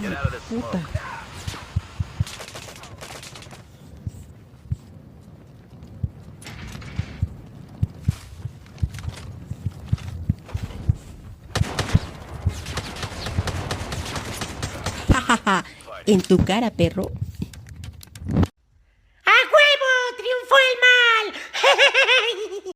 Get out of this Puta. smoke. En tu cara, perro.